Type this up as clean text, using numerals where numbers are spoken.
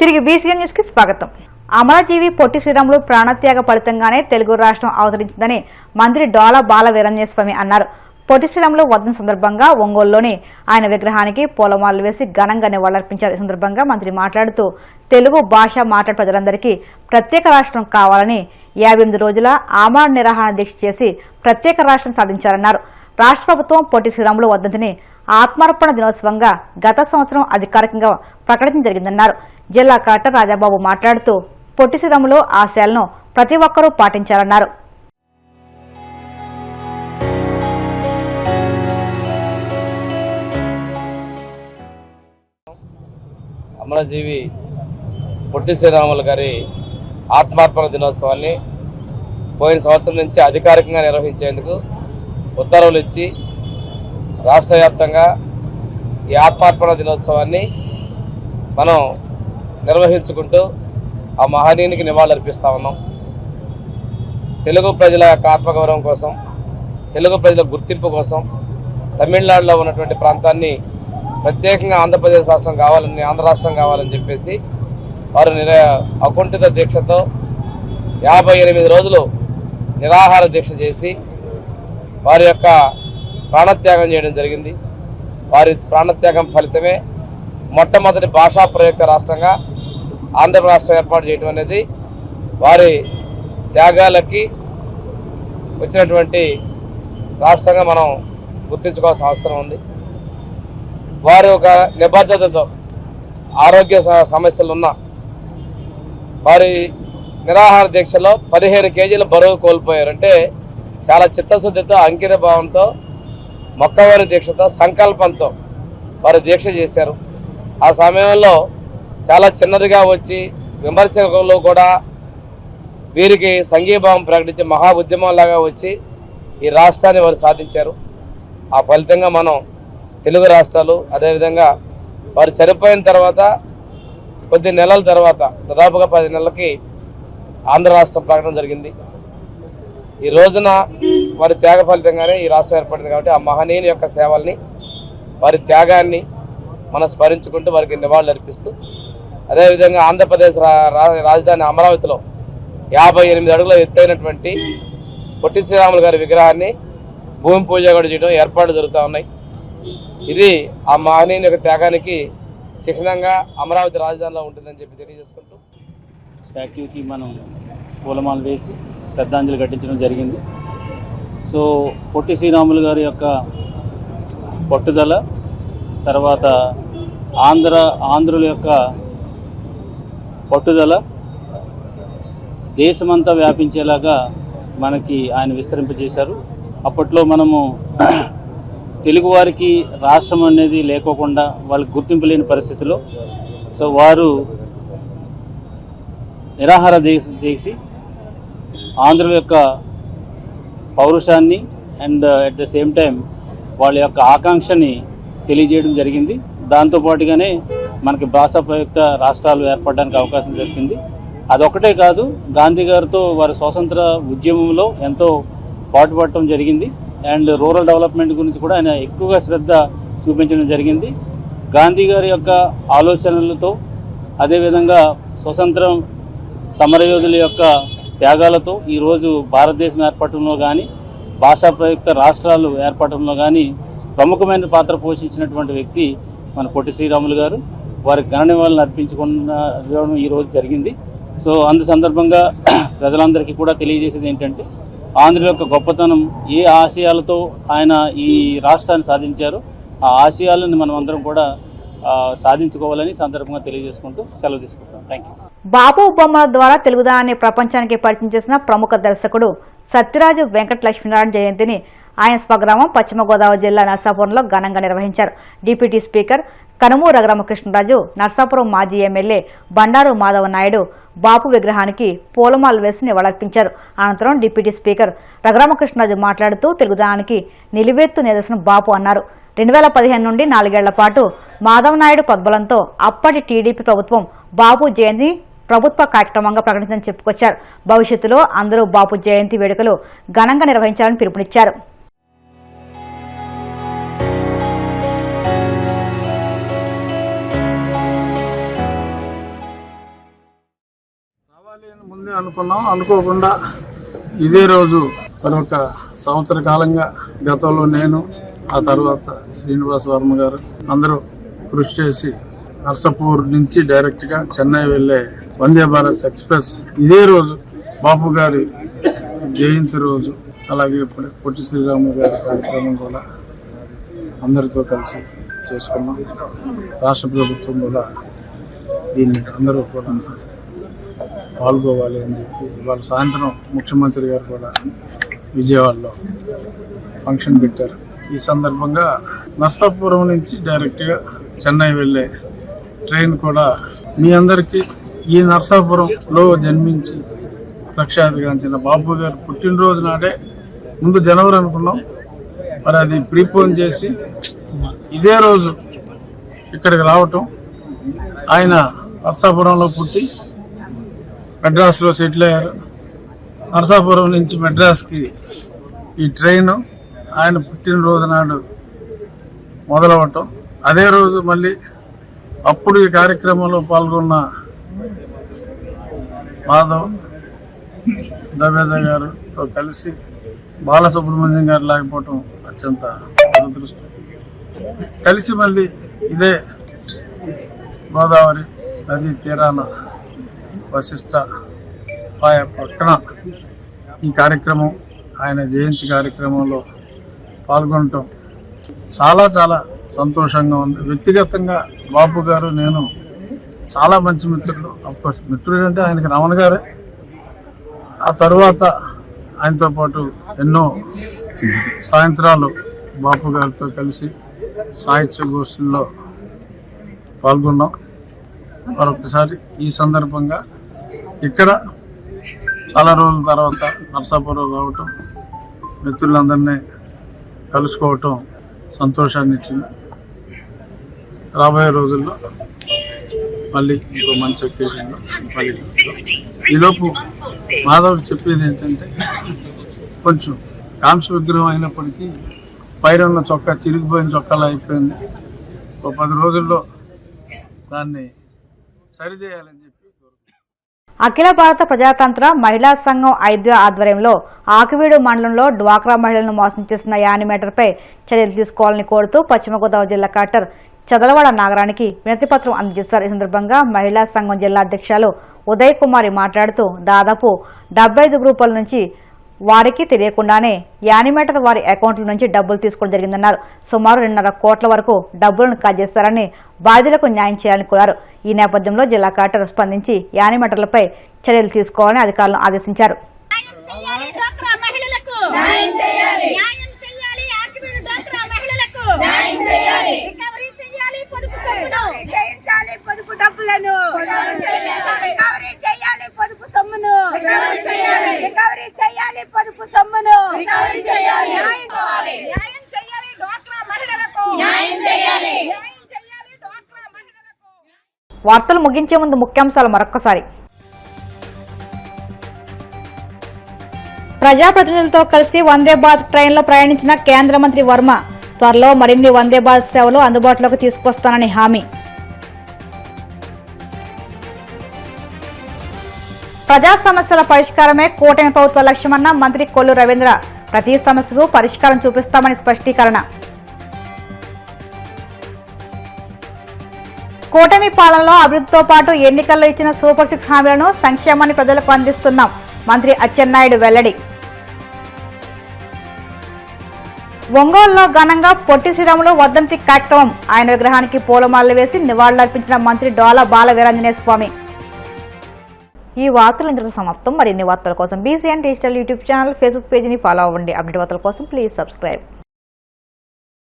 తిరిగి BCN news కి స్వాగతం. అమరజీవి పొట్టి శ్రీరాములు ప్రాణత్యాగ ఫలితంగానే తెలుగు రాష్ట్రం అవతరించిందని మంత్రి డోలా బాల వీరంజనేయస్వామి అన్నారు. పొట్టి శ్రీరాములు వర్ధంతి సందర్భంగా ఒంగోలులోని ఆయన విగ్రహానికి పూలమాలలు వేసి ఘనంగా నివాళులర్పించారు. ఈ సందర్భంగా మంత్రి మాట్లాడుతూ తెలుగు భాష మాట్లాడే ప్రజలందరికీ ప్రత్యేక రాష్ట్రం కావాలని 58 రోజుల ఆమరణ నిరాహార దీక్ష చేసి ప్రత్యేక రాష్ట్రం సాధించారన్నారు. రాష్ట్ర ప్రభుత్వం పొట్టి శ్రీరాములు వర్ధంతిని ఆత్మార్పణ దినోత్సవంగా గత సంవత్సరం అధికారికంగా ప్రకటించడం జరిగిందన్నారు. జిల్లా కలెక్టర్ రాజాబాబు మాట్లాడుతూ పొట్టి శ్రీరాములు ఆశయాలను ప్రతి ఒక్కరూ పాటించాలన్నారు. అమరజీవి పొట్టి శ్రీరాములు గారి ఆత్మార్పణ దినోత్సవాన్ని పోయిన సంవత్సరం నుంచి అధికారికంగా నిర్వహించేందుకు ఉత్తర్వులు ఇచ్చి రాష్ట్ర వ్యాప్తంగా ఈ ఆత్మార్పణ దినోత్సవాన్ని మనం నిర్వహించుకుంటూ ఆ మహనీయునికి నివాళులర్పిస్తూ ఉన్నాం. తెలుగు ప్రజల యొక్క ఆత్మగౌరవం కోసం, తెలుగు ప్రజల గుర్తింపు కోసం తమిళనాడులో ఉన్నటువంటి ప్రాంతాన్ని ప్రత్యేకంగా ఆంధ్రప్రదేశ్ రాష్ట్రం కావాలని, ఆంధ్ర రాష్ట్రం కావాలని చెప్పేసి వారు అకుంఠిత దీక్షతో 58 రోజులు నిరాహార దీక్ష చేసి వారి యొక్క ప్రాణత్యాగం చేయడం జరిగింది. వారి ప్రాణత్యాగం ఫలితమే మొట్టమొదటి భాషా ప్రయుక్త రాష్ట్రంగా ఆంధ్ర రాష్ట్రం ఏర్పాటు చేయడం అనేది వారి త్యాగాలకి వచ్చినటువంటి రాష్ట్రంగా మనం గుర్తించుకోవాల్సిన అవసరం ఉంది. వారు ఒక నిబద్ధతతో ఆరోగ్య సమస్యలున్న వారి నిరాహార దీక్షలో 15 కేజీల బరువు కోల్పోయారంటే చాలా చిత్తశుద్ధితో, అంకిత భావంతో, మొక్కవారి దీక్షతో, సంకల్పంతో వారు దీక్ష చేశారు. ఆ సమయంలో చాలా చిన్నదిగా వచ్చి విమర్శకులు కూడా వీరికి సంఘీభావం ప్రకటించి మహా ఉద్యమంలాగా వచ్చి ఈ రాష్ట్రాన్ని వారు సాధించారు. ఆ ఫలితంగా మనం తెలుగు రాష్ట్రాలు, అదేవిధంగా వారు చనిపోయిన తర్వాత కొద్ది నెలల తర్వాత దాదాపుగా 10 నెలలకి ఆంధ్ర రాష్ట్రం ప్రకటన జరిగింది. ఈ రోజున వారి త్యాగ ఫలితంగానే ఈ రాష్ట్రం ఏర్పడింది. కాబట్టి ఆ మహనీయుని యొక్క సేవల్ని, వారి త్యాగాన్ని మనం స్మరించుకుంటూ వారికి నివాళులు అర్పిస్తూ, అదేవిధంగా ఆంధ్రప్రదేశ్ రాజధాని అమరావతిలో 58 అడుగుల ఎత్తైనటువంటి పొట్టి శ్రీరాములు గారి విగ్రహాన్ని భూమి పూజ కూడా చేయడం ఏర్పాట్లు జరుగుతూ ఉన్నాయి. ఇది ఆ మహనీయుని యొక్క త్యాగానికి చిహ్నంగా అమరావతి రాజధానిలో ఉంటుందని చెప్పి తెలియజేసుకుంటూ స్టాట్యూకి మనం పూలమాల వేసి శ్రద్ధాంజలి ఘటించడం జరిగింది. సో పొట్టి శ్రీరాములు గారి యొక్క పట్టుదల, తర్వాత ఆంధ్రుల యొక్క పట్టుదల దేశమంతా వ్యాపించేలాగా మనకి ఆయన విస్తరింపజేశారు. అప్పట్లో మనము తెలుగువారికి రాష్ట్రం అనేది లేకోకుండా వాళ్ళకి గుర్తింపు లేని పరిస్థితిలో సో వారు నిరాహార దీక్ష చేసి ఆంధ్రుల యొక్క పౌరుషాన్ని and at the same time వాళ్ళ యొక్క ఆకాంక్షని తెలియజేయడం జరిగింది. దాంతోపాటుగానే మనకి భాషా ప్రయుక్త రాష్ట్రాలు ఏర్పడడానికి అవకాశం దొరికింది. అదొకటే కాదు, గాంధీ గారితో వారి స్వాతంత్ర ఉద్యమంలో ఎంతో పాటుపడటం జరిగింది. అండ్ రూరల్ డెవలప్మెంట్ గురించి కూడా ఆయన ఎక్కువగా శ్రద్ధ చూపించడం జరిగింది. గాంధీ గారి యొక్క ఆలోచనలతో, అదేవిధంగా స్వతంత్రం సమరయోధుల యొక్క త్యాగాలతో ఈరోజు భారతదేశం ఏర్పడటంలో కానీ, భాషా ప్రయుక్త రాష్ట్రాలు ఏర్పడటంలో కానీ ప్రముఖమైన పాత్ర పోషించినటువంటి వ్యక్తి మన పొట్టి శ్రీరాములు గారు. వారికి ఘన నివాళులను అర్పించుకోవడం ఈరోజు జరిగింది. సో అందు సందర్భంగా ప్రజలందరికీ కూడా తెలియజేసేది ఏంటంటే, ఆంధ్రుల యొక్క గొప్పతనం, ఏ ఆశయాలతో ఆయన ఈ రాష్ట్రాన్ని సాధించారో ఆ ఆశయాలను మనం అందరం కూడా సాధించుకోవాలని సందర్భంగా తెలియజేసుకుంటూ సెలవు తీసుకుంటాం. Thank you. బాబు బొమ్మల ద్వారా తెలుగుదాన్ని ప్రపంచానికి పరిచయం చేసిన ప్రముఖ దర్శకుడు సత్యరాజు వెంకట లక్ష్మీనారాయణ జయంతిని ఆయన స్వగ్రామం పశ్చిమ గోదావరి జిల్లా నర్సాపురంలో ఘనంగా నిర్వహించారు. డిప్యూటీ స్పీకర్ కనుమూరు రఘురామకృష్ణరాజు, నర్సాపురం మాజీ ఎమ్మెల్యే బండారు మాధవ నాయుడు బాపు విగ్రహానికి పూలమాలలు వేసి నివాళులర్పించారు. అనంతరం డిప్యూటీ స్పీకర్ రఘురామకృష్ణరాజు మాట్లాడుతూ తెలుగుదానికి నిలువెత్తు నిదర్శనం బాపు అన్నారు. 2015 నుండి 4 ఏళ్ల పాటు మాధవ నాయుడు ప్రోద్బలంతో అప్పటి టీడీపీ ప్రభుత్వం బాపు జయంతిని ప్రభుత్వ కార్యక్రమంగా ప్రకటించని చెప్పుకొచ్చారు. భవిష్యత్తులో అందరూ బాపు జయంతి వేడుకలు ఘనంగా నిర్వహించాలని పిలుపునిచ్చారు. ముందే అనుకున్నాం, అనుకోకుండా ఇదే రోజు మరి ఒక సంవత్సర కాలంగా గతంలో నేను, ఆ తర్వాత శ్రీనివాస్ వర్మ గారు అందరూ కృషి చేసి నర్సాపూర్ నుంచి డైరెక్ట్గా చెన్నై వెళ్ళే వందే భారత్ ఎక్స్ప్రెస్ ఇదే రోజు బాపు గారి జయంతి రోజు, అలాగే పొట్టి శ్రీరాములు గారి కార్యక్రమం కూడా అందరితో కలిసి చేసుకున్నాం. రాష్ట్ర ప్రభుత్వం కూడా దీన్ని అందరూ కూడా పాల్గొవాలి అని చెప్పి ఇవాళ సాయంత్రం ముఖ్యమంత్రి గారు కూడా విజయవాడలో ఫంక్షన్ పెట్టారు. ఈ సందర్భంగా నర్సాపురం నుంచి డైరెక్ట్గా చెన్నై వెళ్ళే ట్రైన్ కూడా మీ అందరికీ ఈ నర్సాపురంలో జన్మించి లక్షాధిగాంచిన బాబు గారు పుట్టినరోజు నాడే ముందు జనవరి అనుకున్నాం, మరి అది ప్రీపోన్ చేసి ఇదే రోజు ఇక్కడికి రావటం, ఆయన నర్సాపురంలో పుట్టి మెడ్రాస్లో సెటిల్ అయ్యారు. నర్సాపురం నుంచి మెడ్రాస్కి ఈ ట్రైను ఆయన పుట్టినరోజు నాడు మొదలవటం, అదే రోజు మళ్ళీ అప్పుడు ఈ కార్యక్రమంలో పాల్గొన్న మాధవ్ దవేజా గారితో కలిసి బాలసుబ్రహ్మణ్యం గారు లేకపోవటం అత్యంత దురదృష్టం. కలిసి మళ్ళీ ఇదే గోదావరి నదీ తీరాన వశిష్ట పాయ పక్కన ఈ కార్యక్రమం, ఆయన జయంతి కార్యక్రమంలో పాల్గొనటం చాలా చాలా సంతోషంగా ఉంది. వ్యక్తిగతంగా బాపు గారు నేను చాలా మంచి మిత్రులు. అఫ్కోర్స్ మిత్రుడు అంటే ఆయనకి రమణ గారే. ఆ తర్వాత ఆయనతో పాటు ఎన్నో సాయంత్రాలు బాపు గారితో కలిసి సాహిత్య గోష్ఠుల్లో పాల్గొన్నాం. మరొకసారి ఈ సందర్భంగా ఇక్కడ చాలా రోజుల తర్వాత నర్సాపురం రావటం, మిత్రులందరినీ కలుసుకోవటం సంతోషాన్ని ఇచ్చింది. రాబోయే రోజుల్లో మళ్ళీ ఇంకో మంచి ఒకేషన్లో మళ్ళీ ఈలోపు మాధవ్ చెప్పేది ఏంటంటే, కొంచెం కాంస్య విగ్రహం అయినప్పటికీ పైన ఉన్న చొక్కా చిరిగిపోయిన చొక్కాలా అయిపోయింది. ఒక 10 రోజుల్లో దాన్ని సరిచేయాలని చెప్పి. అఖిల భారత ప్రజాతంత్ర మహిళా సంఘం ఐద్య ఆధ్వర్యంలో ఆకివీడు మండలంలో డ్వాక్రా మహిళలను మోసం చేసిన యానిమేటర్పై చర్యలు తీసుకోవాలని కోరుతూ పశ్చిమ గోదావరి జిల్లా కలెక్టర్ చదలవాడ నాగరానికి వినతిపత్రం అందజేశారు. ఈ సందర్భంగా మహిళా సంఘం జిల్లా అధ్యక్షులు ఉదయ్ కుమారి మాట్లాడుతూ దాదాపు 75 గ్రూపుల నుంచి వారికి తెలియకుండానే యానిమేటర్ వారి అకౌంట్ల నుంచి డబ్బులు తీసుకోవడం జరిగిందన్నారు. సుమారు 2.5 కోట్ల వరకు డబ్బులను కాజేస్తారని బాధితులకు న్యాయం చేయాలని కోరారు. ఈ నేపథ్యంలో జిల్లా కలెక్టర్ స్పందించి యానిమేటర్లపై చర్యలు తీసుకోవాలని అధికారులను ఆదేశించారు. వార్తలు ముగించే ముందు ముఖ్యాంశాలు మరొక్కసారి. ప్రజాప్రతినిధులతో కలిసి వందే భారత్ ట్రైన్లో ప్రయాణించిన కేంద్ర మంత్రి వర్మ త్వరలో మరిన్ని వందే భారత్ సేవలు అందుబాటులోకి తీసుకొస్తానని హామీ. ప్రజా సమస్యల పరిష్కారమే కూటమి ప్రభుత్వ లక్ష్యమన్న మంత్రి కొల్లు రవీంద్ర. ప్రతి సమస్యకు పరిష్కారం చూపిస్తామని స్పష్టీకరణ. కూటమి పాలనలో అభివృద్ధితో పాటు ఎన్నికల్లో ఇచ్చిన సూపర్ 6 హామీలను సంక్షేమాన్ని ప్రజలకు అందిస్తున్నాం. మంత్రి అచ్చెన్నాయుడు వెల్లడి. ఒంగోలులో ఘనంగా పొట్టి శ్రీరాములు వర్ధంతి కార్యక్రమం. ఆయన విగ్రహానికి పూలమాలలు వేసి నివాళులర్పించిన మంత్రి డోలా బాల వీరాంజనేయ స్వామి. ఈ వార్తలు ఇంతకు సమాప్తం. మరిన్ని వార్తల కోసం BCN digital YouTube channel, Facebook పేజీని ఫాలో అవ్వండి. అప్డేట్ వార్తల కోసం ప్లీజ్ సబ్స్క్రైబ్.